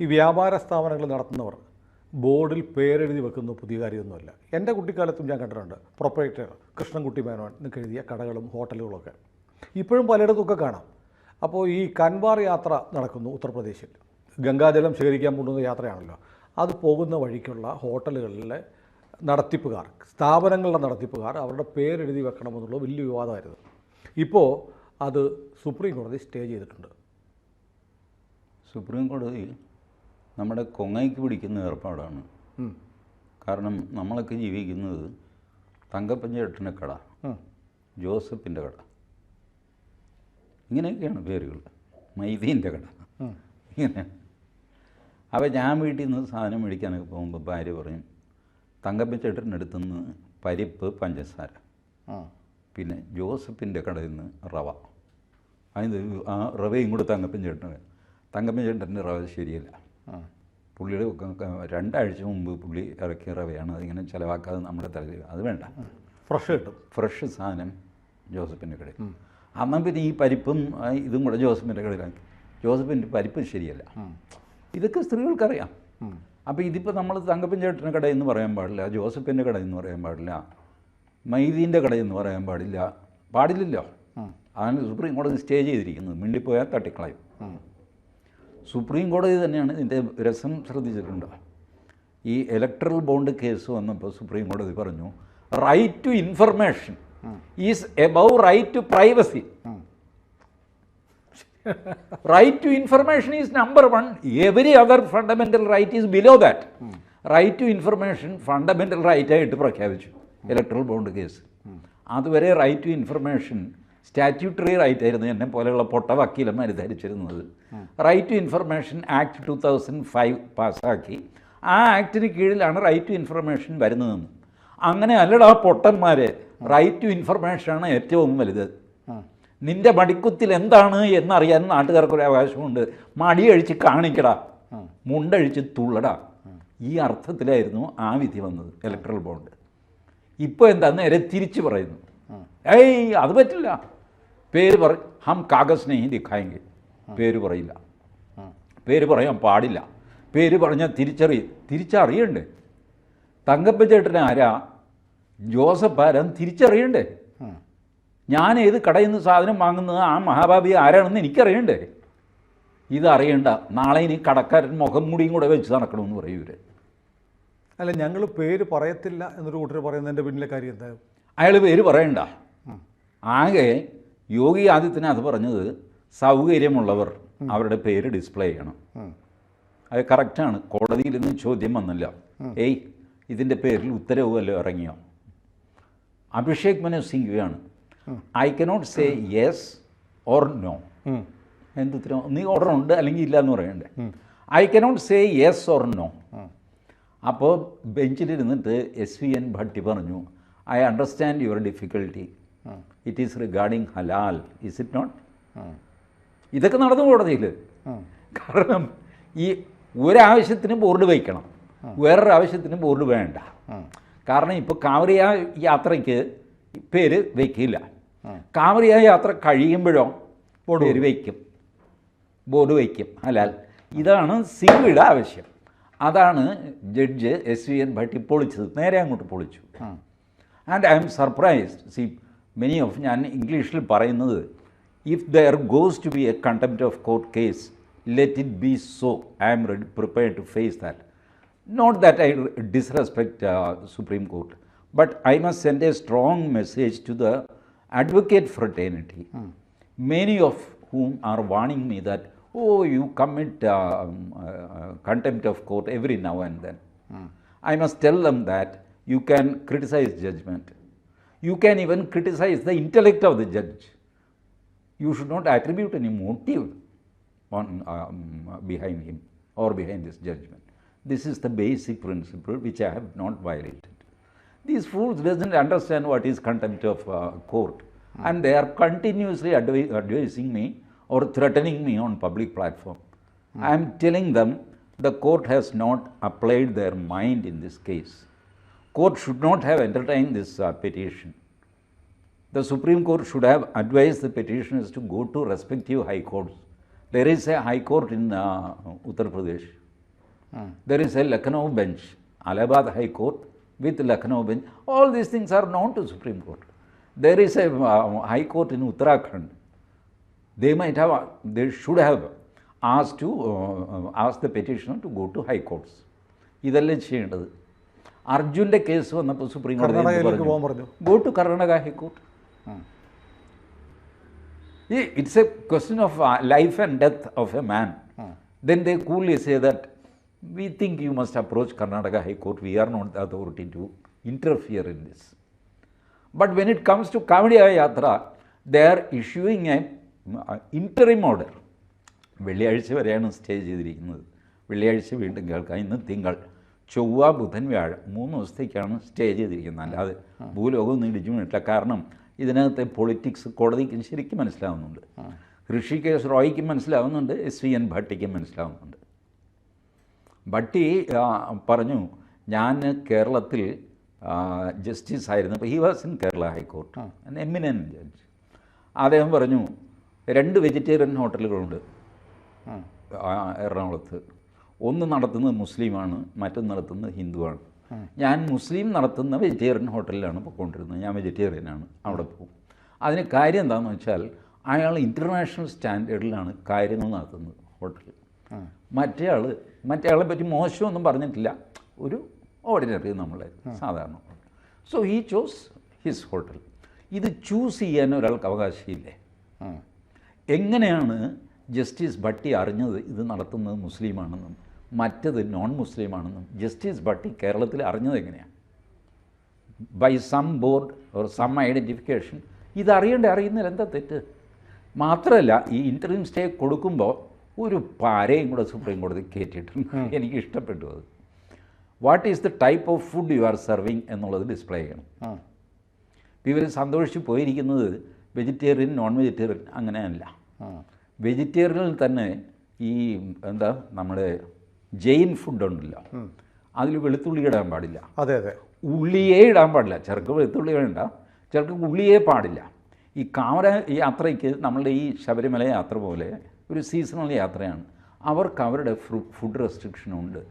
ഈ വ്യാപാര സ്ഥാപനങ്ങൾ നടത്തുന്നവർ ബോർഡിൽ പേരെഴുതി വെക്കുന്ന പുതിയ കാര്യമൊന്നുമല്ല. എൻ്റെ കുട്ടിക്കാലത്തും ഞാൻ കണ്ടിട്ടുണ്ട്. പ്രൊപ്പറേറ്റർ കൃഷ്ണൻകുട്ടി മേനോൻ എന്നൊക്കെ എഴുതിയ കടകളും ഹോട്ടലുകളൊക്കെ ഇപ്പോഴും പലയിടത്തൊക്കെ കാണാം. അപ്പോൾ ഈ കൻവാർ യാത്ര നടക്കുന്നു ഉത്തർപ്രദേശിൽ. ഗംഗാജലം ശേഖരിക്കാൻ പോകുന്ന യാത്രയാണല്ലോ. അത് പോകുന്ന വഴിക്കുള്ള ഹോട്ടലുകളിലെ നടത്തിപ്പുകാർ, സ്ഥാപനങ്ങളുടെ നടത്തിപ്പുകാർ അവരുടെ പേരെഴുതി വെക്കണമെന്നുള്ള വലിയ വിവാദമായിരുന്നു. ഇപ്പോൾ അത് സുപ്രീം കോടതി സ്റ്റേ ചെയ്തിട്ടുണ്ട്. സുപ്രീം കോടതി നമ്മുടെ കൊങ്ങയ്ക്ക് പിടിക്കുന്ന ഏർപ്പാടാണ്. കാരണം നമ്മളൊക്കെ ജീവിക്കുന്നത് തങ്കപ്പഞ്ചേട്ടൻ്റെ കട, ജോസഫിൻ്റെ കട, ഇങ്ങനെയൊക്കെയാണ് പേരുകൾ. മൈദീൻ്റെ കട, ഇങ്ങനെ. അപ്പോൾ ഞാൻ വീട്ടിൽ നിന്ന് സാധനം മേടിക്കാനൊക്കെ പോകുമ്പോൾ ഭാര്യ പറയും, തങ്കപ്പഞ്ചേട്ടൻ്റെ അടുത്തുനിന്ന് പരിപ്പ് പഞ്ചസാര, പിന്നെ ജോസഫിൻ്റെ കടയിൽ നിന്ന് റവ. അതിന് ആ റവയും കൂടെ തങ്കപ്പഞ്ചേട്ടൻ്റെ റവ ശരിയല്ല. പുള്ളിയുടെ 2 ആഴ്ച മുമ്പ് പുള്ളി ഇറക്കിയ റവയാണ്. അതിങ്ങനെ ചിലവാക്കാതെ നമ്മുടെ തലയിൽ അത് വേണ്ട, ഫ്രഷ് കിട്ടും. ഫ്രഷ് സാധനം ജോസഫിൻ്റെ കടയിൽ. എന്നാൽ പിന്നെ ഈ പരിപ്പും ഇതും കൂടെ ജോസഫിൻ്റെ കടയിലാക്കി. ജോസഫിൻ്റെ പരിപ്പ് ശരിയല്ല. ഇതൊക്കെ സ്ത്രീകൾക്കറിയാം. അപ്പോൾ ഇതിപ്പോൾ നമ്മൾ തങ്കപ്പഞ്ചേട്ടൻ്റെ കടയിൽ നിന്ന് പറയാൻ പാടില്ല, ജോസഫിൻ്റെ കടയിൽ നിന്ന് പറയാൻ പാടില്ല, മൈദീൻ്റെ കടയിൽ നിന്ന് പറയാൻ പാടില്ലല്ലോ. അതാണ് സുപ്രീം കോടതി സ്റ്റേ ചെയ്തിരിക്കുന്നത്. മിണ്ടിപ്പോയാൽ തട്ടിക്കളയും. സുപ്രീം കോടതി തന്നെയാണ് ഇതിൻ്റെ രസം ശ്രദ്ധിച്ചിട്ടുണ്ടോ? ഈ ഇലക്ട്രൽ ബോണ്ട് കേസ് വന്നപ്പോൾ സുപ്രീം കോടതി പറഞ്ഞു, right to information is above right to privacy. Right to information is number 1. Every other fundamental right is below that. Right to information fundamental റൈറ്റായിട്ട് പ്രഖ്യാപിച്ചു ഇലക്ട്രൽ ബോണ്ട് കേസ്. അതുവരെ right to information statutory right ആയിരുന്നു എന്നെ പോലെയുള്ള പൊട്ട വക്കീലന്മാർ ധരിച്ചിരുന്നത്. Right to information act 2005 പാസ്സാക്കി. ആ ആക്ടിന് കീഴിലാണ് റൈറ്റ് ടു ഇൻഫർമേഷൻ വരുന്നതെന്ന്. അങ്ങനെ അല്ലടാ പൊട്ടന്മാർ, റൈറ്റ് ടു ഇൻഫർമേഷനാണ് ഏറ്റവും വലുത്. നിൻ്റെ മടിക്കുത്തിൽ എന്താണ് എന്നറിയാൻ നാട്ടുകാർക്കൊരു അവകാശമുണ്ട്. മടിയഴിച്ച് കാണിക്കടാ, മുണ്ടഴിച്ച് തുള്ളടാ. ഈ അർത്ഥത്തിലായിരുന്നു ആ വിധി വന്നത് ഇലക്ട്രൽ ബോണ്ട്. ഇപ്പോൾ എന്താ നേരെ തിരിച്ച് പറയുന്നു, ഏയ് അത് പറ്റില്ല, പേര് ഹം കാഗസ് നെഹി ദിഖായെങ്കിൽ. പേര് പറയില്ല, പേര് പറയാൻ പാടില്ല. പേര് പറഞ്ഞാൽ തിരിച്ചറിയണ്ടേ? തങ്കപ്പഞ്ചേട്ടൻ ആരാ, ജോസഫ് ആരാന്ന് തിരിച്ചറിയണ്ടേ? ഞാൻ ഏത് കടയിൽ നിന്ന് സാധനം വാങ്ങുന്നത്, ആ മഹാഭാവി ആരാണെന്ന് എനിക്കറിയണ്ടേ? ഇതറിയണ്ട. നാളെ ഇനി കടക്കാരൻ മുഖം മൂടിയും കൂടെ വെച്ച് നടക്കണമെന്ന് പറയും ഇവർ. അല്ല, ഞങ്ങൾ പേര് പറയത്തില്ല എന്നൊരു കൂട്ടർ പറയുന്നതിൻ്റെ പിന്നിലെ കാര്യം എന്താ? അയാൾ പേര് പറയണ്ട. ആകെ യോഗി ആദിത്യനാഥ് പറഞ്ഞത് സൗകര്യമുള്ളവർ അവരുടെ പേര് ഡിസ്പ്ലേ ചെയ്യണം. അത് കറക്റ്റാണ്. കോടതിയിൽ നിന്ന് ചോദ്യം വന്നില്ല, ഏയ് ഇതിൻ്റെ പേരിൽ ഉത്തരവ് വല്ലതും ഇറങ്ങിയോ? അഭിഷേക് മനു സിംഗ്വിയാണ്, I cannot say yes or no. എന്തുത്തരം? നീ ഓർഡർ ഉണ്ട് അല്ലെങ്കിൽ ഇല്ല എന്ന് പറയണ്ടേ? I cannot say yes or no. അപ്പോൾ ബെഞ്ചിലിരുന്നിട്ട് SVN ഭട്ടി പറഞ്ഞു, I understand your difficulty. It is regarding halal, is it not? ഇതൊക്കെ നടന്നു കോടതിയിൽ. കാരണം ഈ ഒരാവശ്യത്തിന് ബോർഡ് വയ്ക്കണം, വേറൊരാവശ്യത്തിന് ബോർഡ് വേണ്ട. കാരണം ഇപ്പോൾ കാവറിയ യാത്രയ്ക്ക് പേര് വയ്ക്കില്ല. കാവറിയ യാത്ര കഴിയുമ്പോഴോ പേര് വയ്ക്കും, ബോർഡ് വയ്ക്കും ഹലാൽ. ഇതാണ് സിംഗ്വിയുടെ ആവശ്യം. അതാണ് ജഡ്ജ് SVN ഭട്ടി പൊളിച്ചത്, നേരെ അങ്ങോട്ട് പൊളിച്ചു. And I am surprised. See many of, ഞാൻ ഇംഗ്ലീഷിൽ പറയുന്നത്, if there goes to be a contempt of court case, let it be so. I am prepared to face that. Not that I disrespect Supreme Court, but I must send a strong message to the advocate fraternity, many of whom are warning me that, oh, you commit contempt of court every now and then. I must tell them that you can criticize judgment. You can even criticize the intellect of the judge. You should not attribute any motive on behind him or behind this judgment. This is the basic principle which I have not violated. These fools doesn't understand what is contempt of court, and they are continuously advising me or threatening me on public platform. I am telling them the court has not applied their mind in this case. Court should not have entertained this petition. The Supreme Court should have advised the petitioners to go to respective high courts. There is a high court in Uttar Pradesh, There is a Lucknow bench, Allahabad High Court with Lucknow bench. All these things are known to Supreme Court. There is a High Court in Uttarakhand. They should have asked the petitioner to go to High Courts. ഇതെല്ലാം ചെയ്യേണ്ടത്. അർജുൻ്റെ case വന്നപ്പോൾ supreme കോടതി go to Karnataka High Court. It's a question of life and death of a man. Then they coolly say that we think you must approach Karnataka High Court. We are not the authority to interfere in this. But when it comes to Kavadiya Yatra, they are issuing a interim order. വെള്ളിയാഴ്ച വരെയാണ് stay ചെയ്തിരിക്കുന്നത്. വെള്ളിയാഴ്ച വീണ്ടും കേൾക്കാം. ഇന്ന് തിങ്കൾ, ചൊവ്വ, ബുധൻ, വ്യാഴം 3 ദിവസത്തേക്കാണ് സ്റ്റേ ചെയ്തിരിക്കുന്നത്. അല്ലാതെ ഭൂലോകമൊന്നും ഇടിച്ചു വീണിട്ടില്ല. കാരണം ഇതിനകത്തെ പൊളിറ്റിക്സ് കോടതിക്ക് ശരിക്കും മനസ്സിലാവുന്നുണ്ട്. ഋഷികേശ് റോയ്ക്കും മനസ്സിലാവുന്നുണ്ട്, SVN ഭട്ടിക്കും മനസ്സിലാവുന്നുണ്ട്. ഭട്ടി പറഞ്ഞു, ഞാൻ കേരളത്തിൽ ജസ്റ്റിസ് ആയിരുന്നപ്പോൾ he was in Kerala high court, eminent judge. അദ്ദേഹം പറഞ്ഞു 2 വെജിറ്റേറിയൻ ഹോട്ടലുകളുണ്ട് എറണാകുളത്ത്. ഒന്ന് നടത്തുന്നത് മുസ്ലിമാണ്, മറ്റൊന്ന് നടത്തുന്നത് ഹിന്ദുവാണ്. ഞാൻ മുസ്ലിം നടത്തുന്ന വെജിറ്റേറിയൻ ഹോട്ടലിലാണ് പോയിക്കൊണ്ടിരുന്നത്. ഞാൻ വെജിറ്റേറിയനാണ്, അവിടെ പോകും. അതിന് കാര്യം എന്താണെന്ന് വെച്ചാൽ അയാൾ ഇൻ്റർനാഷണൽ സ്റ്റാൻഡേർഡിലാണ് കാര്യങ്ങൾ നടത്തുന്നത് ഹോട്ടലിൽ. മറ്റേയാളെ പറ്റി മോശമൊന്നും പറഞ്ഞിട്ടില്ല, ഒരു ഓർഡിനറി നമ്മളെ സാധാരണ hotel. So he chose his hotel. ഇത് ചൂസ് ചെയ്യാൻ ഒരാൾക്ക് അവകാശമില്ലേ? എങ്ങനെയാണ് ജസ്റ്റിസ് ഭട്ടി അറിഞ്ഞത് ഇത് നടത്തുന്നത് മുസ്ലിമാണെന്നും മറ്റത് നോൺ മുസ്ലിമാണെന്നും? ജസ്റ്റിസ് ഭട്ടി കേരളത്തിൽ അറിഞ്ഞത് എങ്ങനെയാണ്? By some board or some identification. അറിയുന്നില്ല, എന്താ തെറ്റ്? മാത്രമല്ല, ഈ ഇൻ്റർവ്യൂ സ്റ്റേ കൊടുക്കുമ്പോൾ ഒരു പാരയും കൂടെ സുപ്രീം കോടതി കയറ്റിയിട്ടുണ്ട്. എനിക്ക് ഇഷ്ടപ്പെട്ടു അത്. What is the type of food you are serving എന്നുള്ളത് ഡിസ്പ്ലേ ചെയ്യണം. ഇവർ സന്തോഷിച്ച് പോയിരിക്കുന്നത് വെജിറ്റേറിയൻ നോൺ വെജിറ്റേറിയൻ അങ്ങനെയല്ല. വെജിറ്റേറിയനിൽ തന്നെ ഈ നമ്മുടെ ജെയിൻ ഫുഡുണ്ടല്ലോ, അതിൽ വെളുത്തുള്ളി ഇടാൻ പാടില്ല. അതെ അതെ, ഉള്ളിയേ ഇടാൻ പാടില്ല. ചിലർക്ക് വെളുത്തുള്ളി വേണ്ട, ചിലർക്ക് ഉള്ളിയേ പാടില്ല. ഈ കാമര യാത്രയ്ക്ക് നമ്മളുടെ ഈ ശബരിമല യാത്ര പോലെ ഒരു സീസണൽ യാത്രയാണ്. അവർക്ക് അവരുടെ ഫുഡ് റെസ്ട്രിക്ഷനുണ്ട്.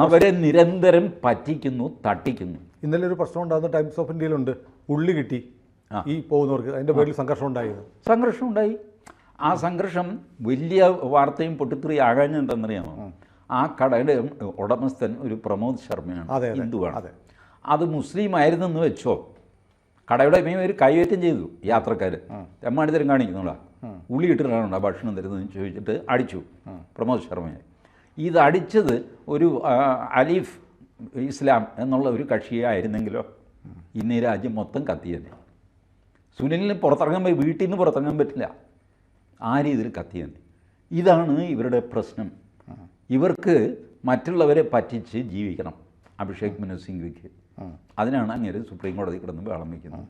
അവരെ നിരന്തരം പറ്റിക്കുന്നു, തട്ടിക്കുന്നു. ഇന്നലെ ഒരു പ്രശ്നം ഉണ്ടാകുന്ന ടൈംസ് ഓഫ് ഇന്ത്യയിലുണ്ട്. ഉള്ളി കിട്ടി ഈ പോകുന്നവർക്ക്, അതിൻ്റെ പേരിൽ സംഘർഷം ഉണ്ടായി. ആ സംഘർഷം വലിയ വാർത്തയും പൊട്ടിത്തെറി ആകാഞ്ഞെന്തെന്നറിയാമോ? ആ കടയുടെ ഉടമസ്ഥൻ ഒരു പ്രമോദ് ശർമ്മയാണ്, ഹിന്ദുവാണ്. അത് മുസ്ലിം ആയിരുന്നെന്ന് വെച്ചോ, കടയുടെ മേൽ ഒരു കൈയേറ്റം ചെയ്തു യാത്രക്കാർ. തെമ്മാടിത്തരം കാണിക്കുന്നുള്ള ഉള്ളി ഇട്ടിട്ടാണോ ഭക്ഷണം തരുന്നതെന്ന് ചോദിച്ചിട്ട് അടിച്ചു പ്രമോദ് ശർമ്മയെ. ഇതടിച്ചത് ഒരു അലീഫ് ഇസ്ലാം എന്നുള്ള ഒരു കക്ഷിയായിരുന്നെങ്കിലോ ഇന്ന് ഈ രാജ്യം മൊത്തം കത്തിയെന്നെ. സുനിലിന് വീട്ടിൽ നിന്ന് പുറത്തിറങ്ങാൻ പറ്റില്ല, ആ രീതിയിൽ കത്തിയെന്നെ. ഇതാണ് ഇവരുടെ പ്രശ്നം. ഇവർക്ക് മറ്റുള്ളവരെ പറ്റിച്ച് ജീവിക്കണം. അഭിഷേക് മനു സിംഗ്വിക്ക് അതിനാണ് അങ്ങനെ സുപ്രീം കോടതി കിടന്ന് വേളം വയ്ക്കുന്നത്.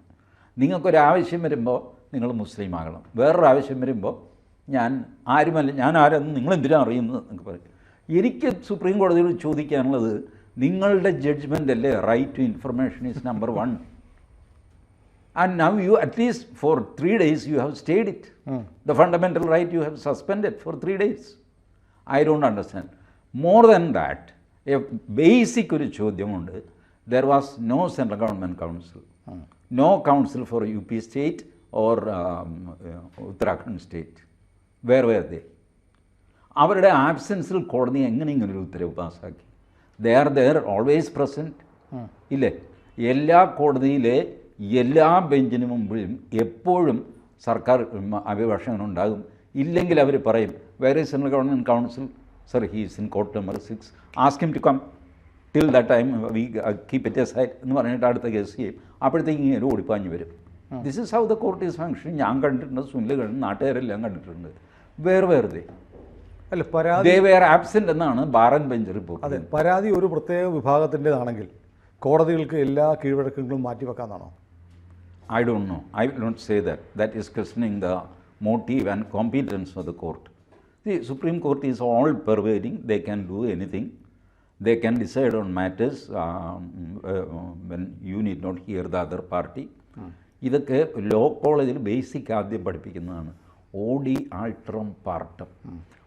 നിങ്ങൾക്കൊരാവശ്യം വരുമ്പോൾ നിങ്ങൾ മുസ്ലിം ആകണം, വേറൊരാവശ്യം വരുമ്പോൾ ഞാൻ ആരെന്ന് നിങ്ങളെന്തിനാണ് അറിയുന്നത് എന്നൊക്കെ പറയും. എനിക്ക് സുപ്രീം കോടതിയോട് ചോദിക്കാനുള്ളത്, നിങ്ങളുടെ ജഡ്ജ്മെൻ്റ് അല്ലേ right to information is number 1. And now you, at least for 3 days, you have stayed it. The fundamental right you have suspended for 3 days. I don't understand. More than that, a basic ഒരു ചോദ്യമുണ്ട്. There was no central government council, no council for UP state or Uttarakhand state. Where were they? അവരുടെ ആബ്സെൻസിൽ കോടതി എങ്ങനെ ഇങ്ങനൊരു ഉത്തരവ് പാസ്സാക്കി? They are there always present. ഇല്ലേ? എല്ലാ കോടതിയിലെ എല്ലാ ബെഞ്ചിന് മുമ്പിലും എപ്പോഴും സർക്കാർ അഭിഭാഷകനുണ്ടാകും. ഇല്ലെങ്കിൽ അവർ പറയും, where is central government counsel, sir he is in court number 6, ask him to come, till that time we keep it aside എന്ന് പറഞ്ഞിട്ട് അടുത്ത കേസ് ചെയ്യും. അപ്പോഴത്തേക്ക് ഇങ്ങനെ ഓടിപ്പാഞ്ഞ് വരും. This is how the court is function. ഞാൻ കണ്ടിട്ടുണ്ട്, സുനിൽ കണ്ടിട്ടുണ്ട്, നാട്ടുകാരെല്ലാം കണ്ടിട്ടുണ്ട്. വെറുതെ അല്ല, പരാതി ആബ്സെൻ്റ് എന്നാണ് ബാർ ആൻഡ് ബെഞ്ച് റിപ്പോർട്ട്. അതെ, പരാതി ഒരു പ്രത്യേക വിഭാഗത്തിൻ്റെതാണെങ്കിൽ കോടതികൾക്ക് എല്ലാ കീഴ്വഴക്കങ്ങളും മാറ്റിവെക്കാന്നാണോ? I don't know. I will not say that. That is questioning the motive and competence of the court. The Supreme Court is all pervading. They can do anything. They can decide on matters when you need not hear the other party. ഇതൊക്കെ law കോളേജിൽ basic ആദ്യം പഠിപ്പിക്കുന്നതാണ്. Audi ആൾട്രം partum.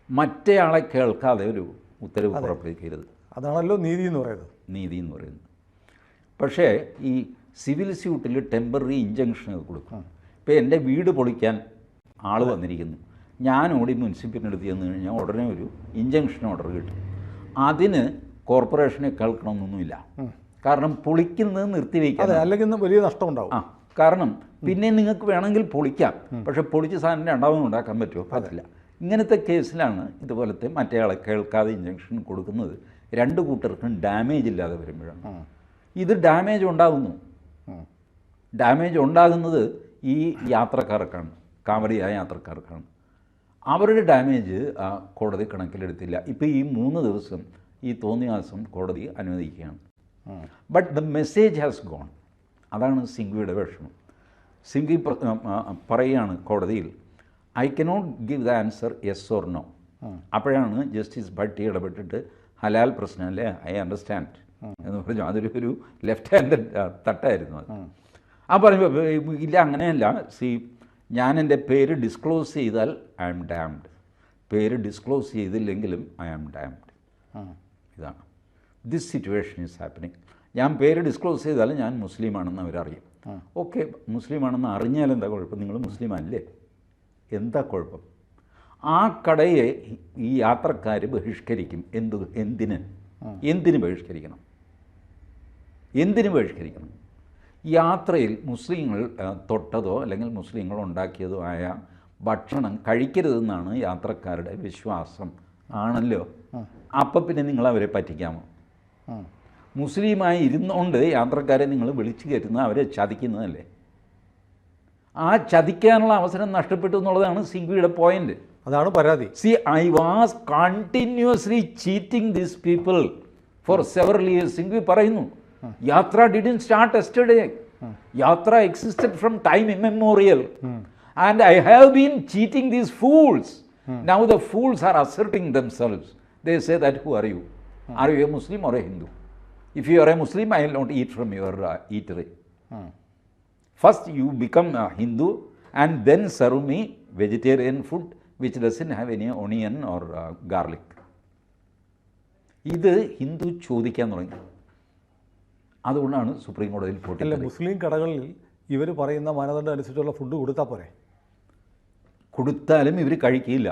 മറ്റേയാളെ കേൾക്കാതെ ഒരു ഉത്തരവ് പുറപ്പെടുവിക്കരുത്. അതാണല്ലോ നീതി എന്ന് പറയുന്നത്. നീതി എന്ന് പറയുന്നത്. പക്ഷേ ഈ സിവിൽ സ്യൂട്ടിൽ ടെമ്പററി ഇഞ്ചക്ഷനുകൾ കൊടുക്കും. ഇപ്പോൾ എൻ്റെ വീട് പൊളിക്കാൻ ആൾ വന്നിരിക്കുന്നു, ഞാൻ ഓടി മുനിസിപ്പലിനടുത്ത് ചെന്ന് കഴിഞ്ഞാൽ ഉടനെ ഒരു ഇഞ്ചക്ഷൻ ഓർഡർ കിട്ടും. അതിന് കോർപ്പറേഷനെ കേൾക്കണമെന്നൊന്നുമില്ല. കാരണം പൊളിക്കുന്നത് നിർത്തിവെക്കാം, അല്ലെങ്കിൽ വലിയ നഷ്ടം ഉണ്ടാവും. കാരണം പിന്നെ നിങ്ങൾക്ക് വേണമെങ്കിൽ പൊളിക്കാം, പക്ഷെ പൊളിച്ച സാധനം രണ്ടാമതും ഉണ്ടാക്കാൻ പറ്റുമോ? പറ്റില്ല. ഇങ്ങനത്തെ കേസിലാണ് ഇതുപോലത്തെ മറ്റേയാളെ കേൾക്കാതെ ഇഞ്ചക്ഷൻ കൊടുക്കുന്നത്. രണ്ട് കൂട്ടർക്കും ഡാമേജ് ഇല്ലാതെ വരുമ്പോഴാണ് ഇത് ഡാമേജ് ഉണ്ടാകുന്നു. ഡാമേജ് ഉണ്ടാകുന്നത് ഈ യാത്രക്കാർക്കാണ്, കാവടിയായ യാത്രക്കാർക്കാണ്. അവരുടെ ഡാമേജ് കോടതി കണക്കിലെടുത്തില്ല. ഇപ്പോൾ ഈ 3 ദിവസം ഈ തോന്നിയാസം കോടതി അനുവദിക്കുകയാണ്. But the message has gone. അതാണ് സിംഗ്വിയുടെ വിഷമം. സിംഗ്വി പറയുകയാണ് കോടതിയിൽ, I cannot give the answer yes or no. അപ്പോഴാണ് ജസ്റ്റിസ് ഭട്ടി ഇടപെട്ടിട്ട് ഹലാൽ പ്രശ്നമല്ലേ, ഐ അണ്ടർസ്റ്റാൻഡ് എന്ന് പറഞ്ഞു. അതൊരു ലെഫ്റ്റ് ഹാൻഡഡ് തട്ടായിരുന്നു അത്. ആ പറയുമ്പോൾ ഇല്ല അങ്ങനെയല്ല, ഞാൻ എൻ്റെ പേര് ഡിസ്ക്ലോസ് ചെയ്താൽ ഐ ആം ഡാംഡ്, പേര് ഡിസ്ക്ലോസ് ചെയ്തില്ലെങ്കിലും ഐ ആം ഡാംഡ്. ഇതാണ് ദിസ് സിറ്റുവേഷൻ ഈസ് ഹാപ്പനിങ്. ഞാൻ പേര് ഡിസ്ക്ലോസ് ചെയ്താൽ ഞാൻ മുസ്ലിമാണെന്ന് അവരറിയും. ഓക്കെ, മുസ്ലിമാണെന്ന് അറിഞ്ഞാൽ എന്താ കുഴപ്പം? നിങ്ങൾ മുസ്ലിം അല്ലേ, എന്താ കുഴപ്പം? ആ കടയെ ഈ യാത്രക്കാർ ബഹിഷ്കരിക്കും. എന്തിന് ബഹിഷ്കരിക്കണം? എന്തിന് ബഹിഷ്കരിക്കണം? യാത്രയിൽ മുസ്ലിങ്ങൾ തൊട്ടതോ അല്ലെങ്കിൽ മുസ്ലിങ്ങൾ ഉണ്ടാക്കിയതോ ആയ ഭക്ഷണം കഴിക്കരുതെന്നാണ് യാത്രക്കാരുടെ വിശ്വാസം ആണല്ലോ. അപ്പം പിന്നെ നിങ്ങൾ അവരെ പറ്റിക്കാമോ? മുസ്ലിമായി ഇരുന്നുകൊണ്ട് യാത്രക്കാരെ നിങ്ങൾ വിളിച്ചു കയറ്റുന്നത് അവരെ ചതിക്കുന്നതല്ലേ? ആ ചതിക്കാനുള്ള അവസരം നഷ്ടപ്പെട്ടു എന്നുള്ളതാണ് സിംഗ്വിയുടെ പോയിന്റ്. അതാണ് പരാതി. I was continuously cheating these people for several years. Singhvi പറയുന്നു, yatra didn't start yesterday. Yatra existed from time immemorial. And I have been cheating these fools. Now the fools are asserting themselves. They say that, who are you? Are you a Muslim or a Hindu? If you are a Muslim, I will not eat from your eatery. First you become a Hindu and then serve me vegetarian food which doesn't have any onion or garlic. ഇത് ഹിന്ദു ചോദിക്കാൻ തുടങ്ങി. അതുകൊണ്ടാണ് supreme കോടതിയിൽ പോയിട്ട്. അല്ല, മുസ്ലിം കടകളിൽ ഇവർ പറയുന്ന മാനദണ്ഡം അനുസരിച്ചുള്ള ഫുഡ് കൊടുത്താൽ പോരെ? കൊടുത്താലും ഇവർ കഴിക്കില്ല.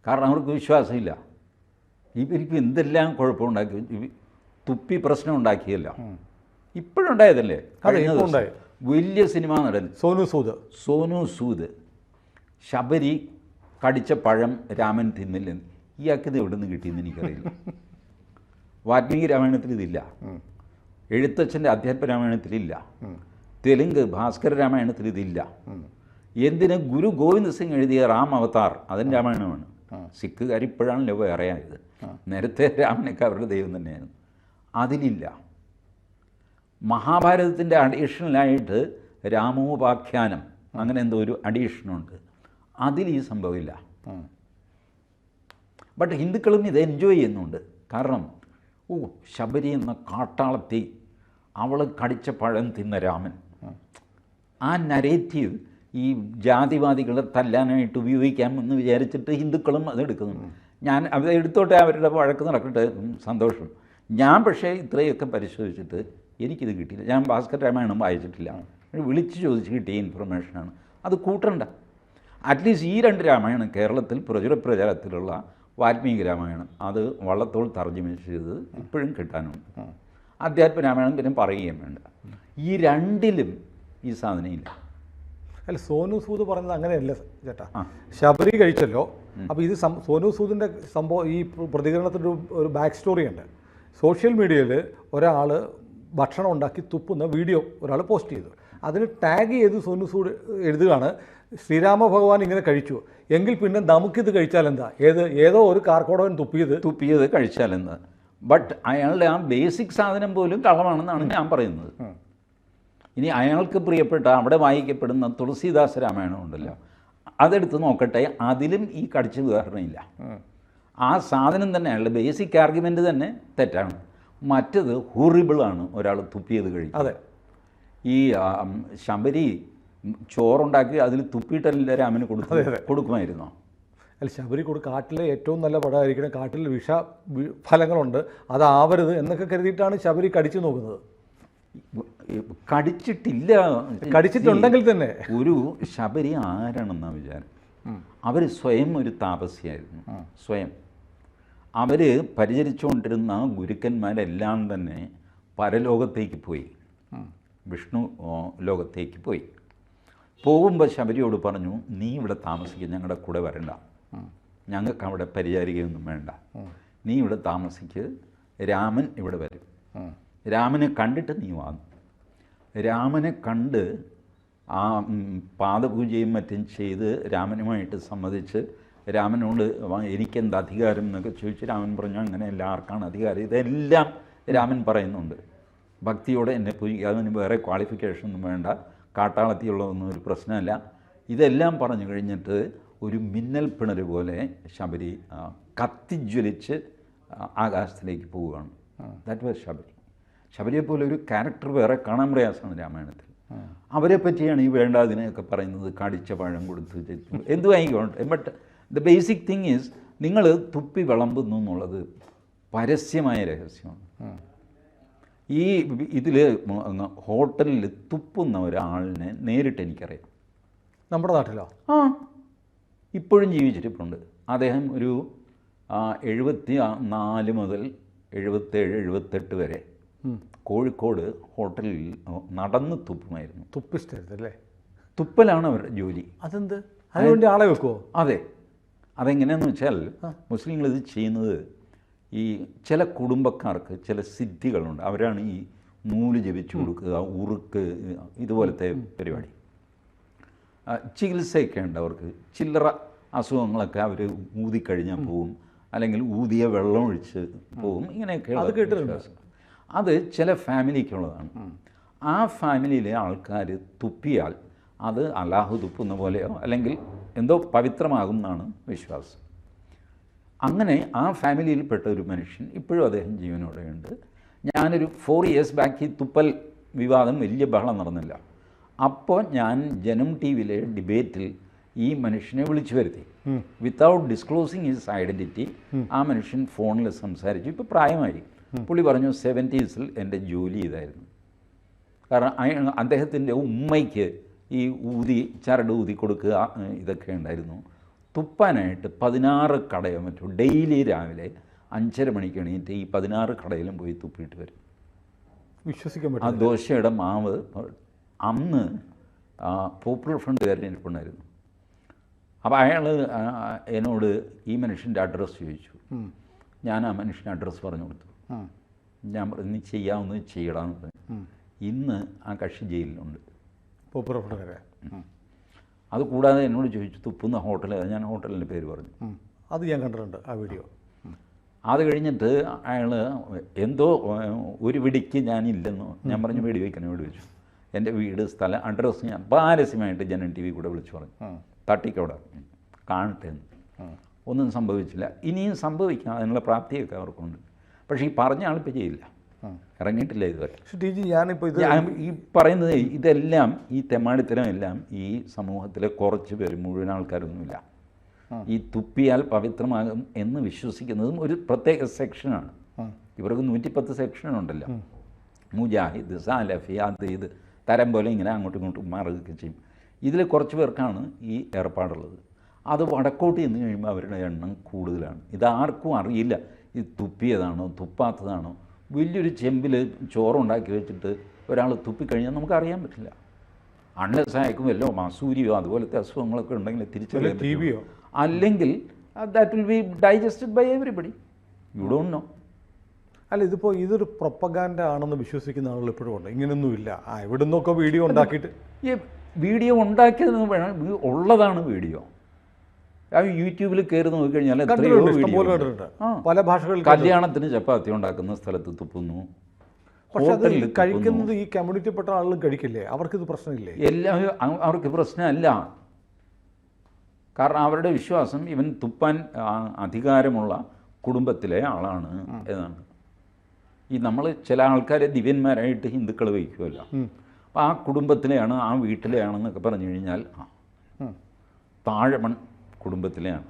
കാരണം അവർക്ക് വിശ്വാസമില്ല. ഇവർക്ക് എന്തെല്ലാം കുഴപ്പമുണ്ടാക്കി, തുപ്പി പ്രശ്നം ഉണ്ടാക്കിയല്ല, ഇപ്പോഴുണ്ടായതല്ലേ. വലിയ സിനിമാ നടൻ സോനു സൂദ് ശബരി കടിച്ച പഴം രാമൻ തിന്നില്ലെന്ന്. ഇയാൾക്കിത് എവിടെ നിന്ന് കിട്ടിയെന്ന് എനിക്കറിയില്ല. വാൽമീകി രാമായണത്തിൽ ഇതില്ല, എഴുത്തച്ഛൻ്റെ അധ്യാത്മ രാമായണത്തിലില്ല, തെലുങ്ക് ഭാസ്കര രാമായണത്തിൽ ഇതില്ല. എന്തിന് ഗുരു ഗോവിന്ദ് സിംഗ് എഴുതിയ റാം അവതാർ അതിന് രാമായണമാണ്. സിഖുകാർ ഇപ്പോഴാണല്ലോ വേറെയായത്. നേരത്തെ രാമനൊക്കെ അവരുടെ ദൈവം തന്നെയായിരുന്നു. അതിലില്ല. മഹാഭാരതത്തിൻ്റെ അഡീഷണലായിട്ട് രാമോപാഖ്യാനം അങ്ങനെ എന്തോ ഒരു അഡീഷനുണ്ട്, അതിൽ ഈ സംഭവമില്ല. ബട്ട് ഹിന്ദുക്കളും ഇത് എൻജോയ് ചെയ്യുന്നുണ്ട്. കാരണം ശബരി എന്ന കാട്ടാളത്തി, അവൾ കടിച്ച പഴം തിന്ന രാമൻ, ആ നരേറ്റീവ് ഈ ജാതിവാദികളെ തല്ലാനായിട്ട് ഉപയോഗിക്കാമെന്ന് വിചാരിച്ചിട്ട് ഹിന്ദുക്കളും അതെടുക്കുന്നുണ്ട്. ഞാൻ അത് എടുത്തോട്ടെ, അവരുടെ വഴക്ക് നടക്കട്ടെ, സന്തോഷം. ഞാൻ പക്ഷേ ഇത്രയൊക്കെ പരിശോധിച്ചിട്ട് എനിക്കിത് കിട്ടിയില്ല. ഞാൻ ഭാസ്കർ രാമായണം വായിച്ചിട്ടില്ല, വിളിച്ച് ചോദിച്ച് കിട്ടിയ ഇൻഫർമേഷനാണ്. അത് കൂട്ടണ്ട. അറ്റ്ലീസ്റ്റ് ഈ 2 രാമായണം കേരളത്തിൽ പ്രചാരത്തിലുള്ള വാൽമീകി രാമായണം അത് വള്ളത്തോൾ തർജ്ജമ ചെയ്തത് ഇപ്പോഴും കിട്ടാനുണ്ട്. അധ്യാത്മ രാമായണം പിന്നെ പറയുകയും വേണ്ട. ഈ 2ലും ഈ സാധനം ഇല്ല. അല്ല, സോനു സൂദ് പറഞ്ഞത് അങ്ങനെയല്ല ചേട്ടാ. ശബരി കഴിച്ചല്ലോ. അപ്പോൾ ഇത് സോനു സൂദിൻ്റെ സംഭവം, ഈ പ്രതികരണത്തിൻ്റെ ഒരു ബാക്ക് സ്റ്റോറി ഉണ്ട്. സോഷ്യൽ മീഡിയയിൽ ഒരാൾ ഭക്ഷണം ഉണ്ടാക്കി തുപ്പുന്ന വീഡിയോ ഒരാൾ പോസ്റ്റ് ചെയ്തു. അതിന് ടാഗ് ചെയ്ത് സോനു സൂദ് എഴുതുകയാണ്, ശ്രീരാമ ഭഗവാൻ ഇങ്ങനെ കഴിച്ചു എങ്കിൽ പിന്നെ നമുക്കിത് കഴിച്ചാലെന്താ, ഏതോ ഒരു കാർക്കോടകൻ തുപ്പിയത് കഴിച്ചാലെന്താ. ബട്ട് അയാളുടെ ആ ബേസിക് സാധനം പോലും കള്ളമാണെന്നാണ് ഞാൻ പറയുന്നത്. ഇനി അയാൾക്ക് പ്രിയപ്പെട്ട അവിടെ വായിക്കപ്പെടുന്ന തുളസീദാസ രാമായണം ഉണ്ടല്ലോ, അതെടുത്ത് നോക്കട്ടെ, അതിലും ഈ കടിച്ച ഉദാഹരണമില്ല. ആ സാധനം തന്നെ അയാളുടെ ബേസിക് ആർഗ്യുമെൻ്റ് തന്നെ തെറ്റാണ്. മറ്റത് ഹോറിബിളാണ് ഒരാൾ തുപ്പിയത് കഴിക്കും. അതെ, ഈ ശബരി ചോറുണ്ടാക്കി അതിൽ തുപ്പിയിട്ടല്ല രാമന് കൊടുക്കുമായിരുന്നോ? അല്ല ശബരി കാട്ടിലെ ഏറ്റവും നല്ല പഴമായിരിക്കണം, കാട്ടിൽ ഫലങ്ങളുണ്ട്, അതാവരുത് എന്നൊക്കെ കരുതിയിട്ടാണ് ശബരി കടിച്ചു നോക്കുന്നത്. കടിച്ചിട്ടില്ല. കടിച്ചിട്ടുണ്ടെങ്കിൽ തന്നെ ഒരു ശബരി ആരാണെന്നാ വിചാരം? അവർ സ്വയം ഒരു താപസ്യായിരുന്നു. സ്വയം അവർ പരിചരിച്ചുകൊണ്ടിരുന്ന ഗുരുക്കന്മാരെല്ലാം തന്നെ പരലോകത്തേക്ക് പോയി, വിഷ്ണു ലോകത്തേക്ക് പോയി. പോകുമ്പോൾ ശബരിയോട് പറഞ്ഞു, നീ ഇവിടെ താമസിക്കുക, ഞങ്ങളുടെ കൂടെ വരണ്ട, ഞങ്ങൾക്ക് അവിടെ പരിചാരികയൊന്നും വേണ്ട, നീ ഇവിടെ താമസിക്ക്, രാമൻ ഇവിടെ വരും, രാമനെ കണ്ടിട്ട് നീ വന്നു. രാമനെ കണ്ട് ആ പാദപൂജയും മറ്റും ചെയ്ത് രാമനുമായിട്ട് സമ്മതിച്ച് രാമനോട് എനിക്കെന്ത് അധികാരം എന്നൊക്കെ ചോദിച്ച് രാമൻ പറഞ്ഞു, അങ്ങനെ എല്ലാവർക്കാണ് അധികാരം. ഇതെല്ലാം രാമൻ പറയുന്നുണ്ട്. ഭക്തിയോടെ എന്നെ പൂജിക്കുക, അതിന് വേറെ ക്വാളിഫിക്കേഷനൊന്നും വേണ്ട, കാട്ടാളത്തിയുള്ളതൊന്നും ഒരു പ്രശ്നമല്ല. ഇതെല്ലാം പറഞ്ഞു കഴിഞ്ഞിട്ട് ഒരു മിന്നൽ പിണര് പോലെ ശബരി കത്തിജ്വലിച്ച് ആകാശത്തിലേക്ക് പോവുകയാണ്. That was Sabari. ശബരിയെ പോലെ ഒരു ക്യാരക്ടർ വേറെ കാണാൻ പ്രയാസമാണ് രാമായണത്തിൽ. അവരെ പറ്റിയാണ് ഈ വേണ്ടാതിനെയൊക്കെ പറയുന്നത്, കടിച്ച പഴം കൊടുത്ത് എന്തു ആയിക്കോട്ടെ. But the basic thing is, നിങ്ങൾ തുപ്പി വിളമ്പുന്നു എന്നുള്ളത് പരസ്യമായ രഹസ്യമാണ്. ഈ ഇതിൽ ഹോട്ടലിൽ തുപ്പുന്ന ഒരാളിനെ നേരിട്ട് എനിക്കറിയാം. നമ്മുടെ നാട്ടിലോ? ഇപ്പോഴും ജീവിച്ചിരിപ്പുണ്ട്. അദ്ദേഹം ഒരു 74 മുതൽ 77, 78 വരെ കോഴിക്കോട് ഹോട്ടലിൽ നടന്ന് തുപ്പുമായിരുന്നു. തുപ്പിസ്റ്റല്ലേ? തുപ്പലാണ് അവരുടെ ജോലി. അതെന്ത്? അതിനുവേണ്ടി ആളെ വെക്കുമോ? അതെ. അതെങ്ങനെയാണെന്ന് വെച്ചാൽ മുസ്ലിങ്ങൾ ഇത് ചെയ്യുന്നത്, ഈ ചില കുടുംബക്കാർക്ക് ചില സിദ്ധികളുണ്ട്, അവരാണ് ഈ നൂല് ജപിച്ചു കൊടുക്കുക, ഉറുക്ക്, ഇതുപോലത്തെ പരിപാടി. ചികിത്സയൊക്കെ ഉണ്ട് അവർക്ക്. ചില്ലറ അസുഖങ്ങളൊക്കെ അവർ ഊതിക്കഴിഞ്ഞാൽ പോവും, അല്ലെങ്കിൽ ഊതിയ വെള്ളം ഒഴിച്ച് പോവും, ഇങ്ങനെയൊക്കെയുള്ള വിശ്വാസം. അത് ചില ഫാമിലിക്കുള്ളതാണ്. ആ ഫാമിലിയിലെ ആൾക്കാർ തുപ്പിയാൽ അത് അല്ലാഹു തുപ്പുന്ന പോലെയോ അല്ലെങ്കിൽ എന്തോ പവിത്രമാകും എന്നാണ് വിശ്വാസം. അങ്ങനെ ആ ഫാമിലിയിൽപ്പെട്ട ഒരു മനുഷ്യൻ ഇപ്പോഴും അദ്ദേഹം ജീവനോടെയുണ്ട്. ഞാനൊരു 4 years ബാക്ക് ഈ തുപ്പൽ വിവാദം വലിയ ബഹളം നടന്നില്ല. അപ്പോൾ ഞാൻ ജനം ടി വിയിലെ ഡിബേറ്റിൽ ഈ മനുഷ്യനെ വിളിച്ചു വരുത്തി, വിത്തൗട്ട് ഡിസ്ക്ലോസിങ് ഹിസ് ഐഡൻറ്റിറ്റി. ആ മനുഷ്യൻ ഫോണിൽ സംസാരിച്ചു. ഇപ്പോൾ പ്രായമായി. പുള്ളി പറഞ്ഞു 70s എൻ്റെ ജോലി ഇതായിരുന്നു. കാരണം അദ്ദേഹത്തിൻ്റെ ഉമ്മയ്ക്ക് ഈ ചരട് ഊതി കൊടുക്കുക ഇതൊക്കെ ഉണ്ടായിരുന്നു. തുപ്പാനായിട്ട് 16 കടയോ മറ്റോ ഡെയിലി രാവിലെ 5:30 മണിക്ക് എണീറ്റ് ഈ 16 കടയിലും പോയി തുപ്പിയിട്ട് വരും. വിശ്വസിക്കാൻ പറ്റും. ആ ദോശയുടെ മാവ് അന്ന് പോപ്പുലർ ഫ്രണ്ട് തിരഞ്ഞെടുപ്പുണ്ടായിരുന്നു. അപ്പോൾ അയാൾ എന്നോട് ഈ മനുഷ്യൻ്റെ അഡ്രസ്സ് ചോദിച്ചു. ഞാൻ ആ മനുഷ്യൻ്റെ അഡ്രസ്സ് പറഞ്ഞു കൊടുത്തു. ഞാൻ പറഞ്ഞു, നീ ചെയ്യാവുന്നത് ചെയ്യടാന്ന് പറഞ്ഞു. ഇന്ന് ആ കക്ഷി ജയിലിലുണ്ട്. Popular front. അതുകൂടാതെ എന്നോട് ചോദിച്ചു തുപ്പുന്ന ഹോട്ടൽ, ഞാൻ ഹോട്ടലിൻ്റെ പേര് പറഞ്ഞു. അത് ഞാൻ കണ്ടിട്ടുണ്ട് ആ വീഡിയോ. അത് കഴിഞ്ഞിട്ട് അയാൾ എന്തോ ഒരു വെടിക്ക് ഞാനില്ലെന്നോ ഞാൻ പറഞ്ഞു, വെടി വയ്ക്കണം, വെടി വെച്ചു. എൻ്റെ വീട്, സ്ഥലം, അഡ്രസ്സ് ഞാൻ പാരസ്യമായിട്ട് ജനം ടി വി കൂടെ വിളിച്ചു പറഞ്ഞു, തട്ടിക്കവിടെ കാണട്ടെ എന്ന്. ഒന്നും സംഭവിച്ചില്ല. ഇനിയും സംഭവിക്കാം, അതിനുള്ള പ്രാപ്തിയൊക്കെ അവർക്കുണ്ട്. പക്ഷേ ഈ പറഞ്ഞ ആളിപ്പോൾ ചെയ്യില്ല, ഇറങ്ങിയിട്ടില്ല ഇതുവരെ. ഞാനിപ്പോൾ ഈ പറയുന്നത് ഇതെല്ലാം, ഈ തെമ്മാടിത്തരം എല്ലാം ഈ സമൂഹത്തിലെ കുറച്ച് പേര്, മുഴുവൻ ആൾക്കാരൊന്നുമില്ല. ഈ തുപ്പിയാൽ പവിത്രമാകും എന്ന് വിശ്വസിക്കുന്നതും ഒരു പ്രത്യേക സെക്ഷനാണ്. ഇവർക്ക് 110 സെക്ഷനുണ്ടല്ലോ. മുജാഹിദ്, സാലഫി, അത് ഇത് തരം പോലെ ഇങ്ങനെ അങ്ങോട്ടും ഇങ്ങോട്ടും മാറുകയൊക്കെ ചെയ്യും. ഇതിൽ കുറച്ച് പേർക്കാണ് ഈ ഏർപ്പാടുള്ളത്. അത് വടക്കോട്ട് ചെന്ന് കഴിയുമ്പോൾ അവരുടെ എണ്ണം കൂടുതലാണ്. ഇതാർക്കും അറിയില്ല ഇത് തുപ്പിയതാണോ തുപ്പാത്തതാണോ. വലിയൊരു ചെമ്പിൽ ചോറുണ്ടാക്കി വെച്ചിട്ട് ഒരാൾ തുപ്പിക്കഴിഞ്ഞാൽ നമുക്കറിയാൻ പറ്റില്ല. അൺലെസ് അയക്കുമല്ലോ മസൂരിയോ അതുപോലത്തെ അസുഖങ്ങളൊക്കെ ഉണ്ടെങ്കിൽ തിരിച്ചറിയോ, അല്ലെങ്കിൽ that will be digested by everybody. You don't know. അല്ല, ഇതിപ്പോൾ ഇതൊരു പ്രൊപ്പഗാൻഡ ആണെന്ന് വിശ്വസിക്കുന്ന ആളുകൾ ഇപ്പോഴും ഉണ്ട്. ഇങ്ങനെയൊന്നുമില്ല, എവിടെ നിന്നൊക്കെ വീഡിയോ ഉണ്ടാക്കിയിട്ട്. ഈ വീഡിയോ ഉണ്ടാക്കിയതെന്ന് വേണം, ഉള്ളതാണ് വീഡിയോ. യൂട്യൂബിൽ കയറി നോക്കിക്കഴിഞ്ഞാൽ എത്രയോ പല ഭാഷകളിൽ. കല്യാണത്തിന് ചപ്പാത്തി ഉണ്ടാക്കുന്ന സ്ഥലത്ത് തുപ്പുന്നു. പക്ഷെ അത് കഴിക്കുന്നത് ഈ കമ്മ്യൂണിറ്റിപ്പെട്ട ആളുകളും കഴിക്കില്ലേ? അവർക്കിത് പ്രശ്നമില്ലേ? എല്ലാവരും അവർക്ക് പ്രശ്നമല്ല. കാരണം അവരുടെ വിശ്വാസം ഇവൻ തുപ്പാൻ അധികാരമുള്ള കുടുംബത്തിലെ ആളാണ് എന്നാണ്. ഈ നമ്മൾ ചില ആൾക്കാരെ ദിവ്യന്മാരായിട്ട് ഹിന്ദുക്കൾ വയ്ക്കുമല്ലോ. അപ്പോൾ ആ കുടുംബത്തിലെയാണ്, ആ വീട്ടിലെയാണെന്നൊക്കെ പറഞ്ഞു കഴിഞ്ഞാൽ താഴമൺ കുടുംബത്തിലെയാണ്.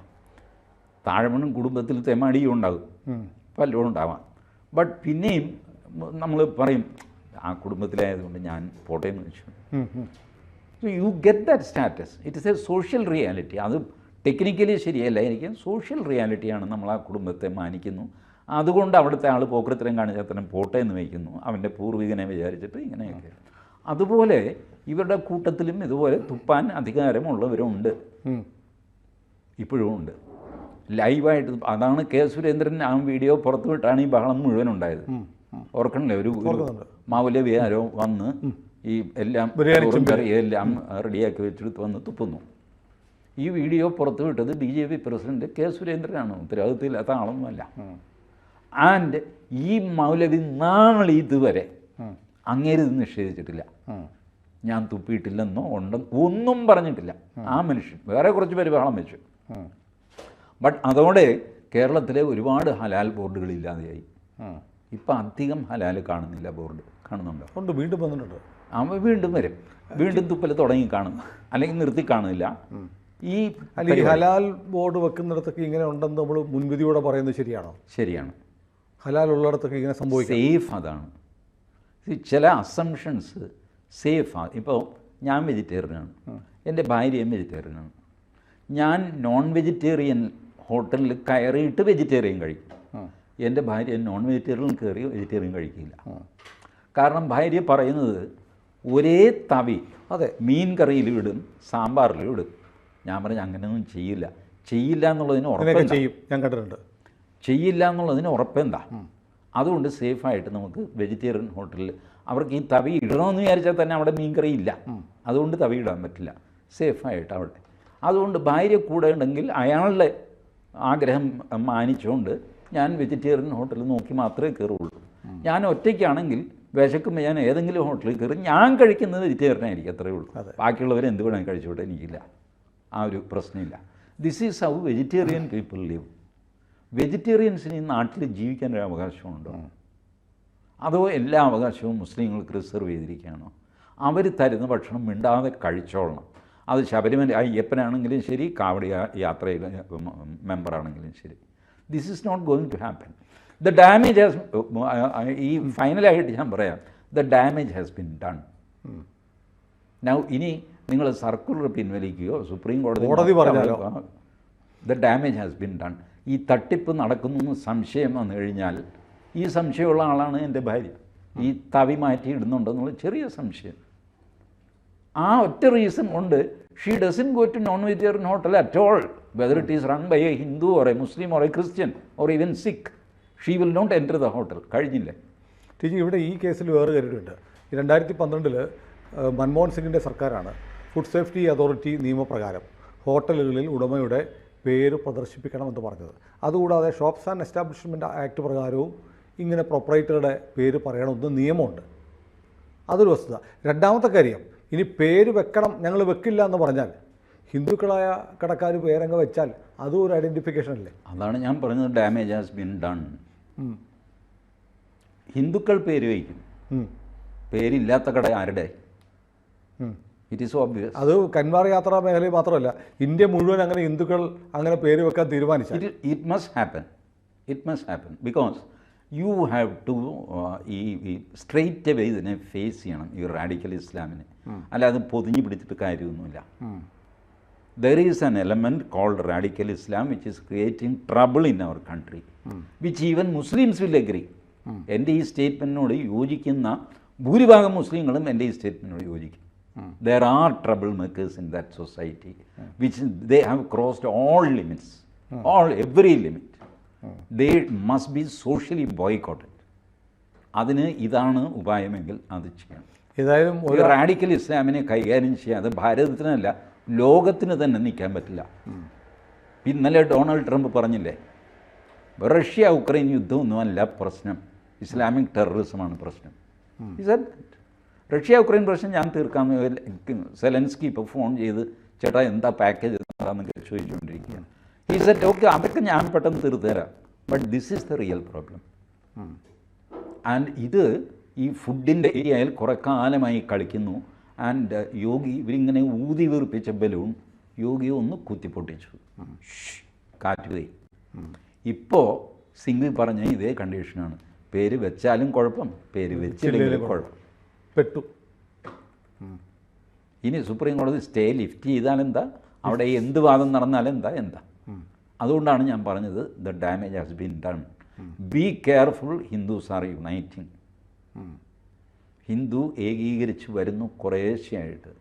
താഴ്മണും കുടുംബത്തിൽ തെമാടിയും ഉണ്ടാകും, പലരും ഉണ്ടാവാം. ബട്ട് പിന്നെയും നമ്മൾ പറയും ആ കുടുംബത്തിലായതുകൊണ്ട് ഞാൻ പോട്ടെ എന്ന് വെച്ചു. So you get that status. It is A social reality. അത് ടെക്നിക്കലി ശരിയല്ല, എനിക്ക് സോഷ്യൽ റിയാലിറ്റിയാണ്. നമ്മൾ ആ കുടുംബത്തെ മാനിക്കുന്നു, അതുകൊണ്ട് അവിടുത്തെ ആൾ പോക്കൃത്തരം കാണിച്ചാൽ തന്നെ പോട്ടെ എന്ന് വയ്ക്കുന്നു, അവൻ്റെ പൂർവികനെ വിചാരിച്ചിട്ട് ഇങ്ങനെയൊക്കെ. അതുപോലെ ഇവരുടെ കൂട്ടത്തിലും ഇതുപോലെ തുപ്പാൻ അധികാരമുള്ളവരുണ്ട്, ഇപ്പോഴും ഉണ്ട്. ലൈവായിട്ട്. അതാണ് കെ സുരേന്ദ്രൻ ആ വീഡിയോ പുറത്തു വിട്ടാണ് ഈ ബഹളം മുഴുവൻ ഉണ്ടായത്. ഓർക്കണില്ലേ? ഒരു മൗലവി ആരോ വന്ന് ഈ എല്ലാം എല്ലാം റെഡിയാക്കി വെച്ചെടുത്ത് വന്ന് തുപ്പുന്നു. ഈ വീഡിയോ പുറത്തു വിട്ടത് BJP പ്രസിഡന്റ് കെ സുരേന്ദ്രനാണ്, ഉത്തരവാദിത്തമില്ലാത്ത ആളൊന്നുമല്ല. ആൻഡ് ഈ മൗലവി നാളെ ഇതുവരെ അങ്ങേര് ഇത് നിഷേധിച്ചിട്ടില്ല. ഞാൻ തുപ്പിയിട്ടില്ലെന്നോ ഉണ്ടെന്നോ ഒന്നും പറഞ്ഞിട്ടില്ല ആ മനുഷ്യൻ. വേറെ കുറച്ച് പേര് ബഹളം വെച്ചു. ബട്ട് അതോടെ കേരളത്തിലെ ഒരുപാട് ഹലാൽ ബോർഡുകൾ ഇല്ലാതെയായി. ഇപ്പം അധികം ഹലാൽ കാണുന്നില്ല. ബോർഡ് കാണുന്നുണ്ടോ? ഉണ്ട്, വീണ്ടും വന്നിട്ടുണ്ട്. അവ വീണ്ടും വരും, വീണ്ടും തുപ്പൽ തുടങ്ങി കാണും, അല്ലെങ്കിൽ നിർത്തി കാണില്ല. ഈ ഹലാൽ ബോർഡ് വെക്കുന്നിടത്തൊക്കെ ഇങ്ങനെ ഉണ്ടെന്ന് നമ്മൾ മുൻവിധിയോടെ പറയുന്നത് ശരിയാണോ? ശരിയാണ്. ഹലാൽ ഉള്ളിടത്തൊക്കെ ഇങ്ങനെ സംഭവിക്കും. സേഫ് അതാണ്. ചില അസംഷൻസ് സേഫാണ്. ഇപ്പോൾ ഞാൻ വെജിറ്റേറിയനാണ്, എൻ്റെ ഭാര്യയും വെജിറ്റേറിയനാണ്. ഞാൻ നോൺ വെജിറ്റേറിയൻ ഹോട്ടലിൽ കയറിയിട്ട് വെജിറ്റേറിയൻ കഴിക്കും. എൻ്റെ ഭാര്യ നോൺ വെജിറ്റേറിയൻ കയറി വെജിറ്റേറിയൻ കഴിക്കില്ല. കാരണം ഭാര്യ പറയുന്നത് ഒരേ തവി മീൻ കറിയിലും ഇടും, സാമ്പാറിലും ഇടും. ഞാൻ പറഞ്ഞു അങ്ങനെയൊന്നും ചെയ്യില്ല എന്നുള്ളതിന് ഉറപ്പെന്താ? ഞാൻ കണ്ടിട്ടുണ്ട്. ചെയ്യില്ല എന്നുള്ളതിന് ഉറപ്പെന്താ? അതുകൊണ്ട് സേഫായിട്ട് നമുക്ക് വെജിറ്റേറിയൻ ഹോട്ടലിൽ അവർക്ക് ഈ തവി ഇടണമെന്ന് വിചാരിച്ചാൽ തന്നെ അവിടെ മീൻ കറി ഇല്ല, അതുകൊണ്ട് തവി ഇടാൻ പറ്റില്ല. സേഫായിട്ട് അവിടെ. അതുകൊണ്ട് ഭാര്യ കൂടെ ഉണ്ടെങ്കിൽ അയാളുടെ ആഗ്രഹം മാനിച്ചുകൊണ്ട് ഞാൻ വെജിറ്റേറിയൻ ഹോട്ടലിൽ നോക്കി മാത്രമേ കയറുള്ളൂ. ഞാൻ ഒറ്റയ്ക്കാണെങ്കിൽ വിശക്കുമ്പോൾ ഞാൻ ഏതെങ്കിലും ഹോട്ടലിൽ കയറി ഞാൻ കഴിക്കുന്നത് വെജിറ്റേറിയൻ ആയിരിക്കും, അത്രയേ ഉള്ളൂ. ബാക്കിയുള്ളവർ എന്ത് വേണമെങ്കിൽ കഴിച്ചോട്ടെ, എനിക്കില്ല, ആ ഒരു പ്രശ്നമില്ല. This is how vegetarian people live. വെജിറ്റേറിയൻസിന് ഈ നാട്ടിൽ ജീവിക്കാൻ ഒരു അവകാശമുണ്ടോ? അതോ എല്ലാ അവകാശവും മുസ്ലിങ്ങൾക്ക് റിസർവ് ചെയ്തിരിക്കുകയാണോ? അവർ തരുന്ന ഭക്ഷണം മിണ്ടാതെ കഴിച്ചോളണം. അത് ശബരിമല അയ്യപ്പനാണെങ്കിലും ശരി, കാവടി യാത്രയിൽ മെമ്പറാണെങ്കിലും ശരി. This is not going to happen. The damage has, ഈ ഫൈനലായിട്ട് ഞാൻ പറയാം, the damage has been done. Now ഇനി നിങ്ങൾ സർക്കുലർ പിൻവലിക്കുകയോ സുപ്രീം കോടതി പറഞ്ഞാലോ, the damage has been done. ഈ തട്ടിപ്പ് നടക്കുന്നു സംശയം വന്നു കഴിഞ്ഞാൽ, ഈ സംശയമുള്ള ആളാണ് എൻ്റെ ഭാര്യ, ഈ തവി മാറ്റി ഇടുന്നുണ്ടെന്നുള്ള ചെറിയ സംശയം. ആ ഒറ്റ റീസൺ കൊണ്ട് she doesn't go to non vegetarian hotel at all, whether it is run by a Hindu or a Muslim or a Christian or even Sikh. She will not enter the hotel. കഴിഞ്ഞില്ലേ ടീച്ചർ? ഇവിടെ ഈ കേസിൽ വേറെ കാര്യമുണ്ട്. 2012 മൻമോഹൻ സിംഗിൻ്റെ സർക്കാരാണ് food safety authority നിയമപ്രകാരം ഹോട്ടലുകളിൽ ഉടമയുടെ പേര് പ്രദർശിപ്പിക്കണമെന്ന് പറഞ്ഞത്. അതുകൂടാതെ ഷോപ്സ് ആൻഡ് എസ്റ്റാബ്ലിഷ്മെൻറ്റ് ആക്ട് പ്രകാരവും ഇങ്ങനെ പ്രൊപ്പറേറ്ററുടെ പേര് പറയണമെന്ന് നിയമമുണ്ട്. അതൊരു വസ്തുത. രണ്ടാമത്തെ കാര്യം, ഇനി പേര് വെക്കണം, ഞങ്ങൾ വെക്കില്ല എന്ന് പറഞ്ഞാൽ ഹിന്ദുക്കളായ കടക്കാർ പേരങ്ങ് വെച്ചാൽ അതും ഒരു ഐഡൻറ്റിഫിക്കേഷൻ അല്ലേ? അതാണ് ഞാൻ പറഞ്ഞത്, ഡാമേജ് ഹാസ് ബിൻ ഡൺ. ഹിന്ദുക്കൾ പേര് വയ്ക്കും, പേരില്ലാത്ത കട ആരുടെ? It is obvious. അത് കൻവാർ യാത്രാ മേഖലയിൽ മാത്രമല്ല, ഇന്ത്യ മുഴുവൻ അങ്ങനെ ഹിന്ദുക്കൾ അങ്ങനെ പേര് വെക്കാൻ തീരുമാനിച്ചു. It must happen because you have to ഈ സ്ട്രെയിറ്റ് അവേ ഇതിനെ ഫേസ് ചെയ്യണം, ഈ റാഡിക്കൽ ഇസ്ലാമിനെ. അല്ലാതെ പൊതിഞ്ഞു പിടിച്ചിട്ട് കാര്യമൊന്നുമില്ല. There is an element called radical Islam which is creating trouble in our country, which even Muslims will agree. എൻ്റെ ഈ സ്റ്റേറ്റ്മെൻറ്റിനോട് യോജിക്കുന്ന ഭൂരിഭാഗം മുസ്ലിങ്ങളും എൻ്റെ ഈ സ്റ്റേറ്റ്മെൻറ്റിനോട് യോജിക്കും. There are troublemakers in that society, which they have crossed all limits, every limit. They must be socially boycotted. അതിന് ഇതാണ് ഉപായമെങ്കിൽ അത് ചെയ്യണം. ഏതായാലും ഒരു റാഡിക്കൽ ഇസ്ലാമിനെ കൈകാര്യം ചെയ്യാതെ ഭാരതത്തിനല്ല ലോകത്തിന് തന്നെ നിൽക്കാൻ പറ്റില്ല. ഇന്നലെ ഡൊണാൾഡ് ട്രംപ് പറഞ്ഞില്ലേ, റഷ്യ ഉക്രൈൻ യുദ്ധമൊന്നുമല്ല പ്രശ്നം, ഇസ്ലാമിക് ടെററിസമാണ് പ്രശ്നം. റഷ്യ ഉക്രൈൻ പ്രശ്നം ഞാൻ തീർക്കാമെന്ന് സെലൻസ്കി ഇപ്പോൾ ഫോൺ ചെയ്ത് ചേട്ടാ എന്താ പാക്കേജ് എന്താണെന്നൊക്കെ ചോദിച്ചുകൊണ്ടിരിക്കുകയാണ്. ഈ സെറ്റ് ഓക്കെ, അതൊക്കെ ഞാൻ പെട്ടെന്ന് തീർത്ത് തരാം. But this is the real problem. And ഇത് ഈ ഫുഡിൻ്റെ ഏരിയയിൽ കുറേ കാലമായി കളിക്കുന്നു. ആൻഡ് യോഗി ഇവരിങ്ങനെ ഊതി വീർപ്പിച്ച ബലൂൺ യോഗി ഒന്ന് കുത്തിപ്പൊട്ടിച്ചു, കാറ്റ് പോയി. ഇപ്പോൾ സിംഗ് പറഞ്ഞ ഇതേ കണ്ടീഷനാണ്. പേര് വെച്ചാലും കുഴപ്പം, പേര് വെച്ചില്ലെങ്കിലും കുഴപ്പം. പെട്ടു. ഇനി സുപ്രീം കോടതി സ്റ്റേ ലിഫ്റ്റ് ചെയ്താലെന്താ, അവിടെ എന്ത് വാദം നടന്നാലെന്താ എന്താ. അതുകൊണ്ടാണ് ഞാൻ പറഞ്ഞത് the damage has been done. Be careful, Hindus are uniting. Hindu ഏകീകരിച്ച് വരുന്നു കുറേശ്ശെയായിട്ട്.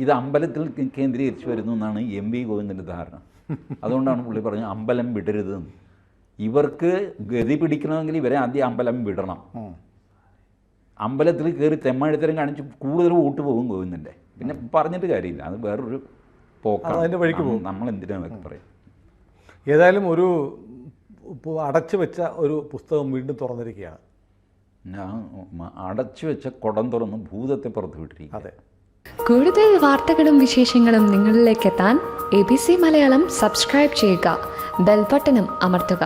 ഇത് അമ്പലത്തിൽ കേന്ദ്രീകരിച്ച് വരുന്നു എന്നാണ് എം വി ഗോവിന്ദൻ്റെ ധാരണ. അതുകൊണ്ടാണ് പുള്ളി പറഞ്ഞത് അമ്പലം വിടരുതെന്ന്. ഇവർക്ക് ഗതി പിടിക്കണമെങ്കിൽ ഇവരെ ആദ്യം അമ്പലം വിടണം. അമ്പലത്തിൽ കയറി തെമ്മാഴിത്തരം കാണിച്ച് കൂടുതൽ വോട്ട് പോകും ഗോവിന്ദൻ്റെ. പിന്നെ പറഞ്ഞിട്ട് കാര്യമില്ല, അത് വേറൊരു പോക്കാണ്. അതിൻ്റെ വഴിക്ക് പോകും. നമ്മൾ എന്തിനാന്നൊക്കെ പറയും. ഏതായാലും ഒരു അടച്ചു വെച്ച ഒരു പുസ്തകം വീണ്ടും തുറന്നിരിക്കുകയാണ്. ഞാൻ അടച്ചു വെച്ച കുടം തുറന്ന് ഭൂതത്തെ പുറത്ത് വിട്ടിരിക്കും. അതെ. കൂടുതൽ വാർത്തകളും വിശേഷങ്ങളും നിങ്ങളിലേക്ക് എത്താൻ ABC മലയാളം സബ്സ്ക്രൈബ് ചെയ്യുക, ബെൽബട്ടനും അമർത്തുക.